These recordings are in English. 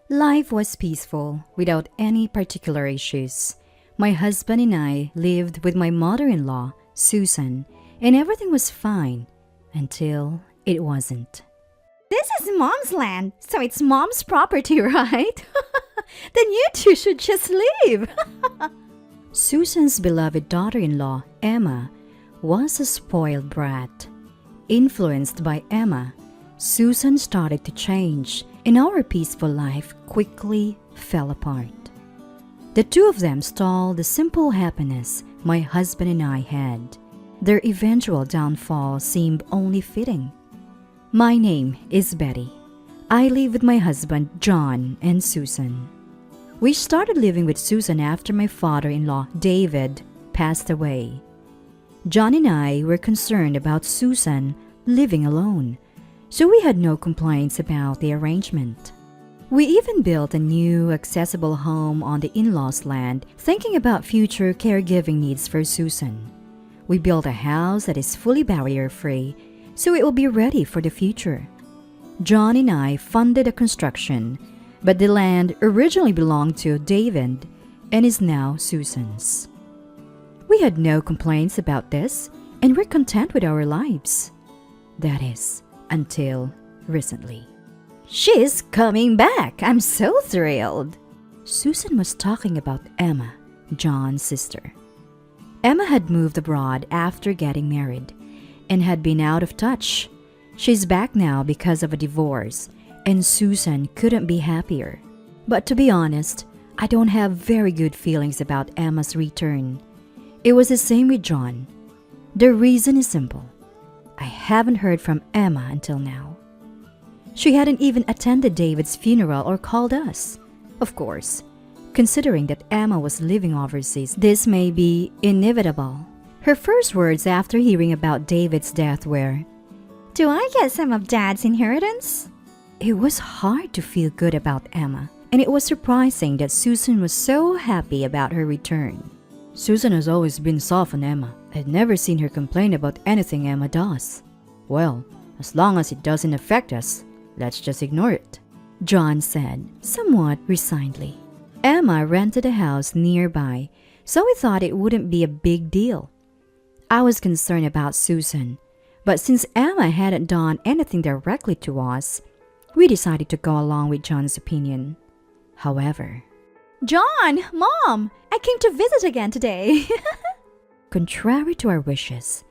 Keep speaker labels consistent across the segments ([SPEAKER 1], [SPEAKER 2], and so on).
[SPEAKER 1] Life was peaceful, without any particular issues. My husband and I lived with my mother-in-law, Susan, and everything was fine until it wasn't.
[SPEAKER 2] This is Mom's land, so it's Mom's property, right? Then you two should just leave.
[SPEAKER 1] Susan's beloved daughter-in-law, Emma, was a spoiled brat. Influenced by Emma, Susan started to change, and our peaceful life quickly fell apart. The two of them stole the simple happiness my husband and I had. Their eventual downfall seemed only fitting. My name is Betty. I live with my husband, John, and Susan. We started living with Susan after my father-in-law, David, passed away. John and I were concerned about Susan living alone, so we had no complaints about the arrangement. We even built a new, accessible home on the in-laws' land, thinking about future caregiving needs for Susan. We built a house that is fully barrier-free, so it will be ready for the future. John and I funded the construction, but the land originally belonged to David and is now Susan's. We had no complaints about this, and we're content with our lives. That is, until recently.
[SPEAKER 2] She's coming back. I'm so thrilled.
[SPEAKER 1] Susan was talking about Emma, John's sister. Emma had moved abroad after getting married and had been out of touch. She's back now because of a divorce, and Susan couldn't be happier. But to be honest, I don't have very good feelings about Emma's return. It was the same with John. The reason is simple. I haven't heard from Emma until now. She hadn't even attended David's funeral or called us. Of course, considering that Emma was living overseas, this may be inevitable. Her first words after hearing about David's death were,
[SPEAKER 2] "Do I get some of Dad's inheritance?"
[SPEAKER 1] It was hard to feel good about Emma, and it was surprising that Susan was so happy about her return. Susan has always been soft on Emma. I've never seen her complain about anything Emma does. Well, as long as it doesn't affect us, let's just ignore it, John said, somewhat resignedly. Emma rented a house nearby, so we thought it wouldn't be a big deal. I was concerned about Susan, but since Emma hadn't done anything directly to us, we decided to go along with John's opinion. However,
[SPEAKER 2] John, Mom, I came to visit again today.
[SPEAKER 1] contrary to our wishes,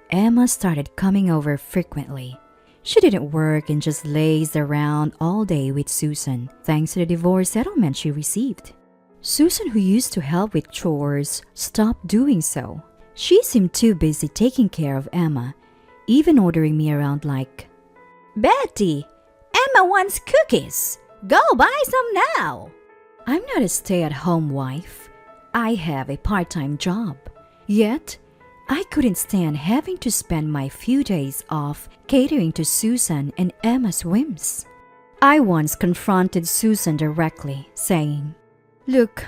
[SPEAKER 1] Emma started coming over frequently. She didn't work and just lays around all day with Susan, thanks to the divorce settlement she received. Susan, who used to help with chores, stopped doing so. She seemed too busy taking care of Emma, even ordering me around like,
[SPEAKER 2] "Betty, Emma wants cookies. Go buy some now."
[SPEAKER 1] I'm not a stay-at-home wife. I have a part-time job. Yet, I couldn't stand having to spend my few days off catering to Susan and Emma's whims. I once confronted Susan directly, saying, "Look,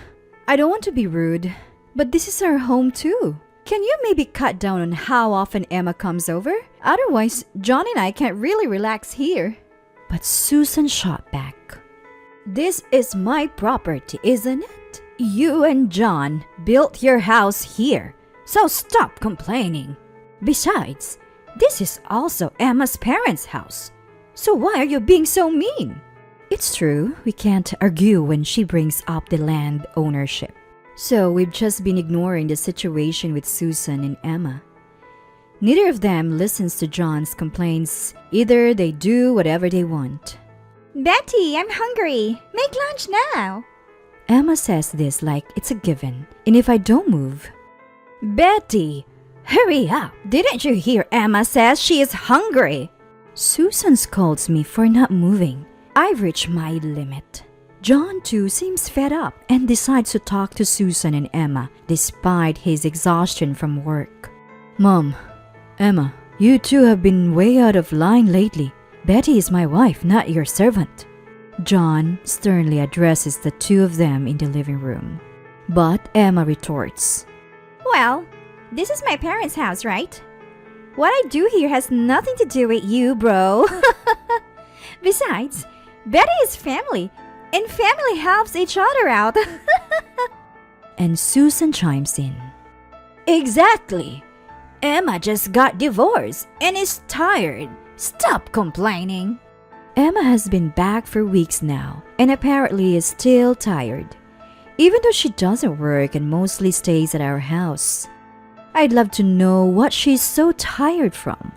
[SPEAKER 1] I don't want to be rude, but this is our home too. Can you maybe cut down on how often Emma comes over? Otherwise, John and I can't really relax here." But Susan shot back, "This is my property, isn't it? You and John built your house here, so stop complaining. Besides, this is also Emma's parents' house, so why are you being so mean?" It's true, we can't argue when she brings up the land ownership. So we've just been ignoring the situation with Susan and Emma. Neither of them listens to John's complaints. Either they do whatever they want.
[SPEAKER 2] "Betty, I'm hungry. Make lunch now."
[SPEAKER 1] Emma says this like it's a given, and if I don't move, "Betty, hurry up. Didn't you hear Emma says she is hungry?" Susan scolds me for not moving. I've reached my limit. John, too, seems fed up and decides to talk to Susan and Emma despite his exhaustion from work. "Mom, Emma, you two have been way out of line lately. Betty is my wife, not your servant." John sternly addresses the two of them in the living room. But Emma retorts,
[SPEAKER 2] "Well, this is my parents' house, right? What I do here has nothing to do with you, bro." "Besides, Betty is family. And family helps each other out.
[SPEAKER 1] And Susan chimes in.
[SPEAKER 2] Exactly. Emma just got divorced and is tired. Stop complaining.
[SPEAKER 1] Emma has been back for weeks now and apparently is still tired, even though she doesn't work and mostly stays at our house. I'd love to know what she's so tired from.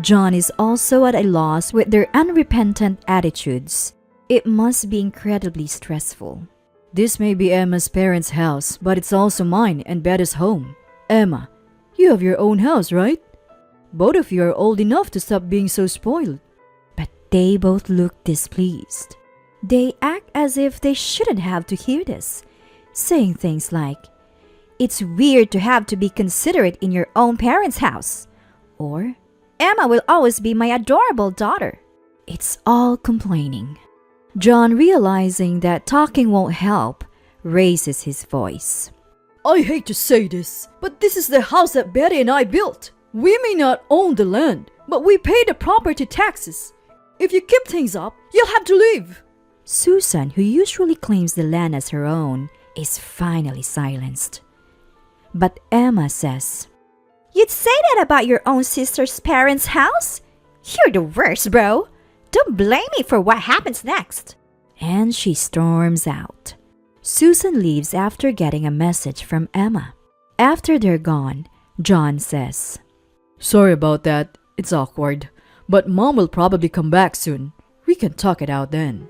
[SPEAKER 1] John is also at a loss with their unrepentant attitudes. It must be incredibly stressful. This may be Emma's parents' house, but it's also mine and Betta's home. Emma, you have your own house, right? Both of you are old enough to stop being so spoiled. But they both look displeased. They act as if they shouldn't have to hear this, saying things like,
[SPEAKER 2] "It's weird to have to be considerate in your own parents' house." Or, "Emma will always be my adorable daughter."
[SPEAKER 1] It's all complaining. John, realizing that talking won't help, raises his voice.
[SPEAKER 3] I hate to say this, but this is the house that Betty and I built. We may not own the land, but we pay the property taxes. If you keep things up, you'll have to leave.
[SPEAKER 1] Susan, who usually claims the land as her own, is finally silenced. But Emma says,
[SPEAKER 2] "You'd say that about your own sister's parents' house? You're the worst, bro. Don't blame me for what happens next."
[SPEAKER 1] And she storms out. Susan leaves after getting a message from Emma. After they're gone, John says,
[SPEAKER 3] Sorry about that. It's awkward. But Mom will probably come back soon. We can talk it out then.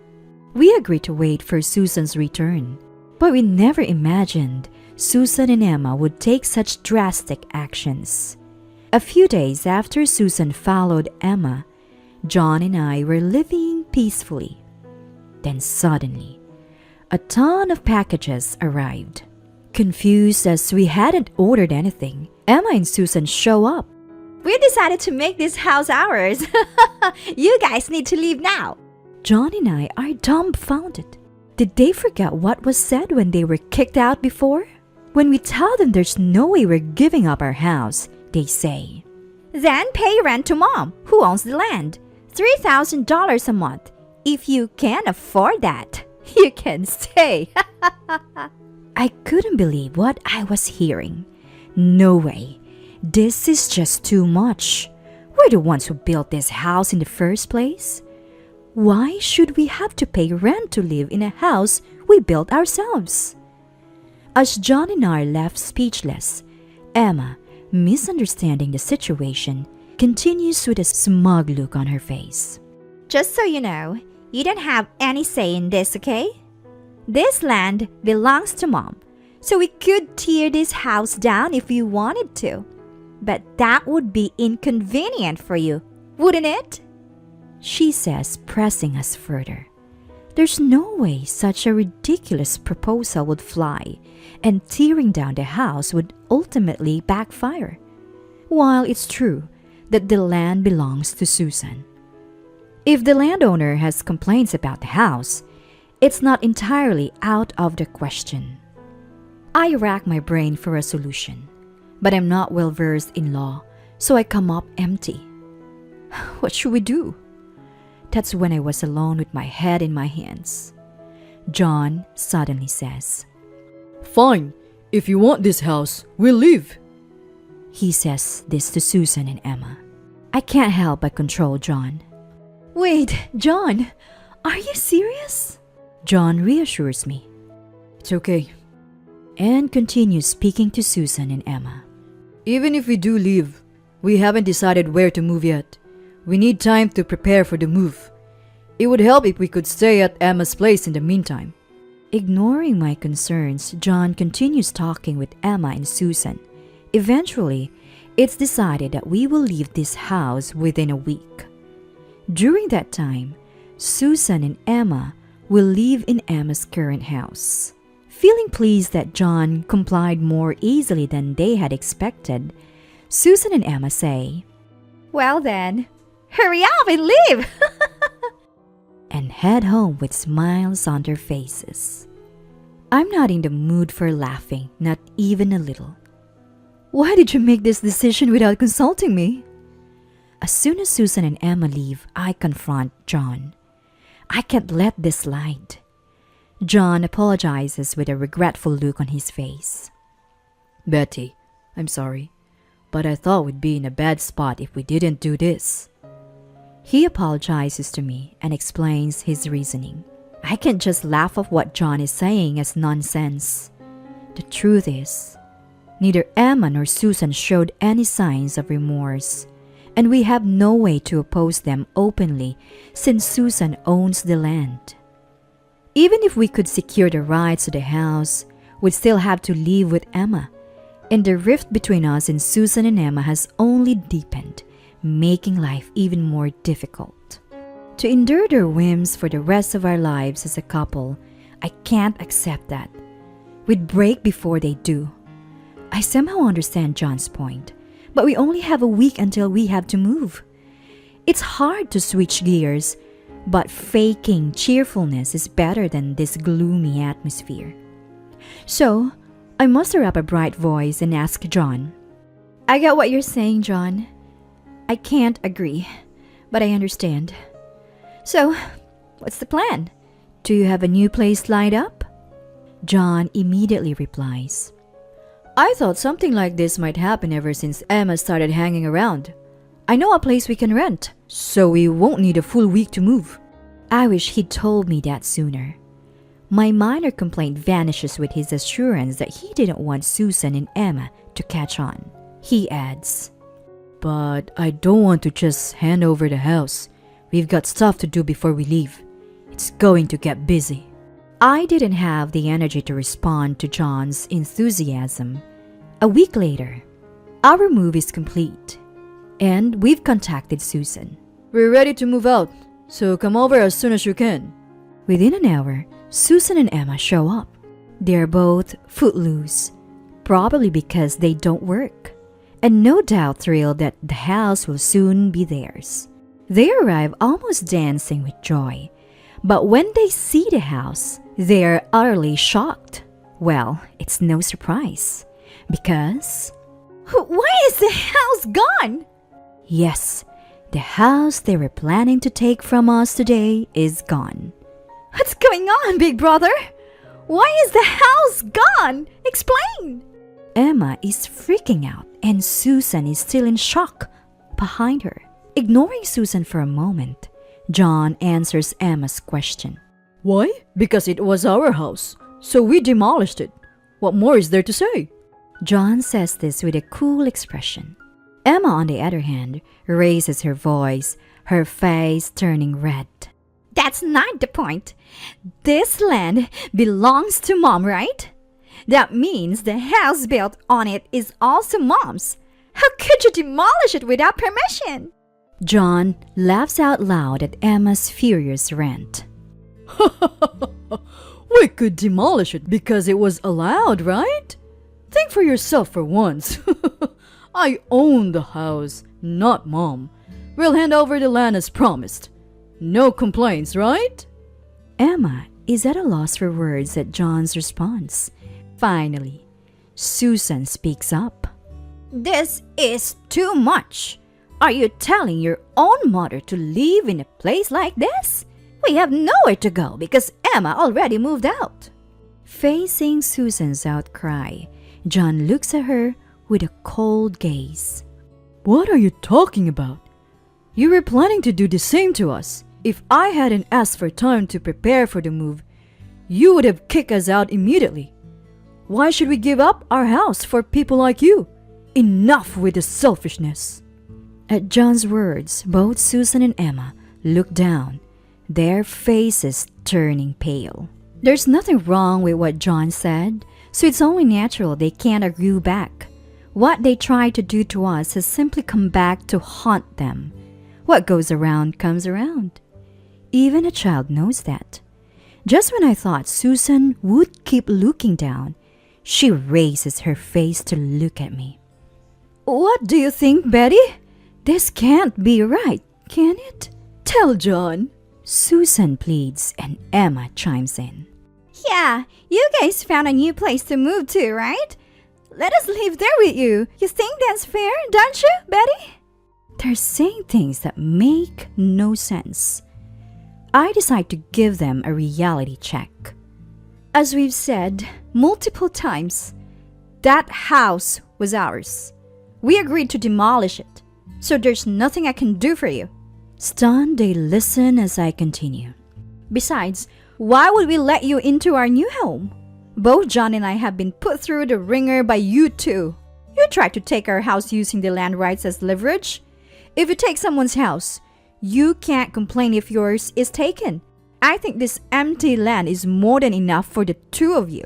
[SPEAKER 1] We agree to wait for Susan's return, but we never imagined Susan and Emma would take such drastic actions. A few days after Susan followed Emma, John and I were living peacefully. Then suddenly, a ton of packages arrived. Confused as we hadn't ordered anything, Emma and Susan show up.
[SPEAKER 2] "We decided to make this house ours. You guys need to leave now."
[SPEAKER 1] John and I are dumbfounded. Did they forget what was said when they were kicked out before? When we tell them there's no way we're giving up our house, they say,
[SPEAKER 2] "Then pay rent to Mom, who owns the land. $3,000 a month. If you can afford that, you can stay."
[SPEAKER 1] I couldn't believe what I was hearing. No way. This is just too much. We're the ones who built this house in the first place. Why should we have to pay rent to live in a house we built ourselves? As John and I are left speechless, Emma, misunderstanding the situation, continues with a smug look on her face.
[SPEAKER 2] "Just so you know, you don't have any say in this, okay? This land belongs to Mom, so we could tear this house down if we wanted to. But that would be inconvenient for you, wouldn't it?"
[SPEAKER 1] She says, pressing us further. There's no way such a ridiculous proposal would fly, and tearing down the house would ultimately backfire. While it's true that the land belongs to Susan. If the landowner has complaints about the house, it's not entirely out of the question. I rack my brain for a solution, but I'm not well versed in law, so I come up empty. What should we do? That's when I was alone with my head in my hands. John suddenly says,
[SPEAKER 3] Fine. If you want this house, we'll leave.
[SPEAKER 1] He says this to Susan and Emma. I can't help but control John.
[SPEAKER 2] "Wait, John, are you serious?"
[SPEAKER 1] John reassures me.
[SPEAKER 3] It's okay.
[SPEAKER 1] And continues speaking to Susan and Emma.
[SPEAKER 3] Even if we do leave, we haven't decided where to move yet. We need time to prepare for the move. It would help if we could stay at Emma's place in the meantime.
[SPEAKER 1] Ignoring my concerns, John continues talking with Emma and Susan. Eventually, it's decided that we will leave this house within a week. During that time, Susan and Emma will live in Emma's current house. Feeling pleased that John complied more easily than they had expected, Susan and Emma say,
[SPEAKER 2] "Well then, hurry up and leave!"
[SPEAKER 1] and head home with smiles on their faces. I'm not in the mood for laughing, not even a little.
[SPEAKER 2] Why did you make this decision without consulting me?
[SPEAKER 1] As soon as Susan and Emma leave, I confront John. I can't let this slide. John apologizes with a regretful look on his face.
[SPEAKER 3] Betty, I'm sorry, but I thought we'd be in a bad spot if we didn't do this.
[SPEAKER 1] He apologizes to me and explains his reasoning. I can't just laugh off what John is saying as nonsense. The truth is, neither Emma nor Susan showed any signs of remorse, and we have no way to oppose them openly since Susan owns the land. Even if we could secure the rights to the house, we'd still have to live with Emma, and the rift between us and Susan and Emma has only deepened, making life even more difficult. To endure their whims for the rest of our lives as a couple, I can't accept that. We'd break before they do. I somehow understand John's point, but we only have a week until we have to move. It's hard to switch gears, but faking cheerfulness is better than this gloomy atmosphere. So, I muster up a bright voice and ask John,
[SPEAKER 2] I get what you're saying, John. I can't agree, but I understand. So, what's the plan?
[SPEAKER 1] Do you have a new place lined up? John immediately replies,
[SPEAKER 3] I thought something like this might happen ever since Emma started hanging around. I know a place we can rent, so we won't need a full week to move.
[SPEAKER 1] I wish he'd told me that sooner. My minor complaint vanishes with his assurance that he didn't want Susan and Emma to catch on. He adds,
[SPEAKER 3] But I don't want to just hand over the house. We've got stuff to do before we leave. It's going to get busy.
[SPEAKER 1] I didn't have the energy to respond to John's enthusiasm. A week later, our move is complete, and we've contacted Susan.
[SPEAKER 3] We're ready to move out, so come over as soon as you can.
[SPEAKER 1] Within an hour, Susan and Emma show up. They're both footloose, probably because they don't work, and no doubt thrilled that the house will soon be theirs. They arrive almost dancing with joy, but when they see the house, they're utterly shocked. Well, it's no surprise, because...
[SPEAKER 2] Why is the house gone?
[SPEAKER 1] Yes, the house they were planning to take from us today is gone.
[SPEAKER 2] What's going on, big brother? Why is the house gone? Explain!
[SPEAKER 1] Emma is freaking out and Susan is still in shock behind her. Ignoring Susan for a moment, John answers Emma's question.
[SPEAKER 3] Why? Because it was our house, so we demolished it. What more is there to say?
[SPEAKER 1] John says this with a cool expression. Emma, on the other hand, raises her voice, her face turning red.
[SPEAKER 2] That's not the point. This land belongs to Mom, right? That means the house built on it is also Mom's. How could you demolish it without permission?
[SPEAKER 1] John laughs out loud at Emma's furious rant.
[SPEAKER 3] We could demolish it because it was allowed, right? Think for yourself for once. I own the house, not Mom. We'll hand over the land as promised. No complaints, right?
[SPEAKER 1] Emma is at a loss for words at John's response. Finally, Susan speaks up.
[SPEAKER 2] This is too much. Are you telling your own mother to live in a place like this? We have nowhere to go because Emma already moved out.
[SPEAKER 1] Facing Susan's outcry, John looks at her with a cold gaze.
[SPEAKER 3] What are you talking about? You were planning to do the same to us. If I hadn't asked for time to prepare for the move, you would have kicked us out immediately. Why should we give up our house for people like you? Enough with the selfishness.
[SPEAKER 1] At John's words, both Susan and Emma look down, their faces turning pale. There's nothing wrong with what John said, so it's only natural they can't agree back. What they tried to do to us has simply come back to haunt them. What goes around comes around. Even a child knows that. Just when I thought Susan would keep looking down, she raises her face to look at me.
[SPEAKER 3] What do you think, Betty? This can't be right, can it? Tell John.
[SPEAKER 1] Susan pleads and Emma chimes in.
[SPEAKER 2] Yeah, you guys found a new place to move to, right? Let us live there with you. You think that's fair, don't you, Betty?
[SPEAKER 1] They're saying things that make no sense. I decide to give them a reality check.
[SPEAKER 2] As we've said multiple times, that house was ours. We agreed to demolish it, so there's nothing I can do for you.
[SPEAKER 1] Stunned, they listen as I continue.
[SPEAKER 2] Besides, why would we let you into our new home? Both John and I have been put through the ringer by you two. You tried to take our house using the land rights as leverage. If you take someone's house, you can't complain if yours is taken. I think this empty land is more than enough for the two of you.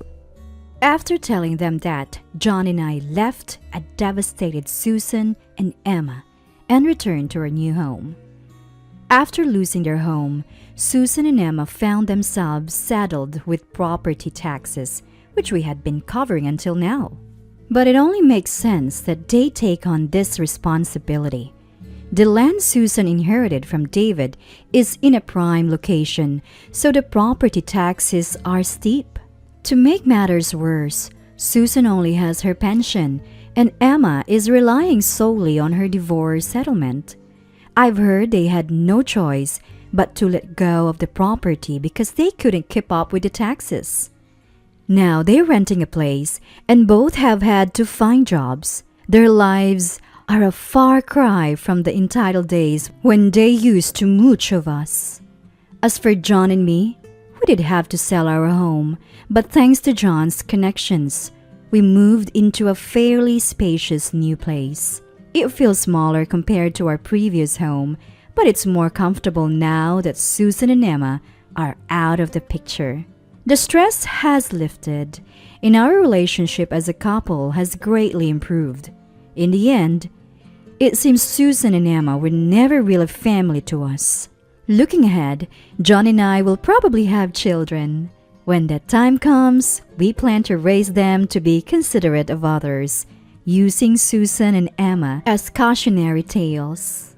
[SPEAKER 1] After telling them that, John and I left a devastated Susan and Emma and returned to our new home. After losing their home, Susan and Emma found themselves saddled with property taxes, which we had been covering until now. But it only makes sense that they take on this responsibility. The land Susan inherited from David is in a prime location, so the property taxes are steep. To make matters worse, Susan only has her pension, and Emma is relying solely on her divorce settlement. I've heard they had no choice but to let go of the property because they couldn't keep up with the taxes. Now they're renting a place, and both have had to find jobs. Their lives are a far cry from the entitled days when they used to mooch of us. As for John and me, we did have to sell our home, but thanks to John's connections, we moved into a fairly spacious new place. It feels smaller compared to our previous home, but it's more comfortable now that Susan and Emma are out of the picture. The stress has lifted, and our relationship as a couple has greatly improved. In the end, it seems Susan and Emma were never really family to us. Looking ahead, John and I will probably have children. When that time comes, we plan to raise them to be considerate of others, using Susan and Emma as cautionary tales.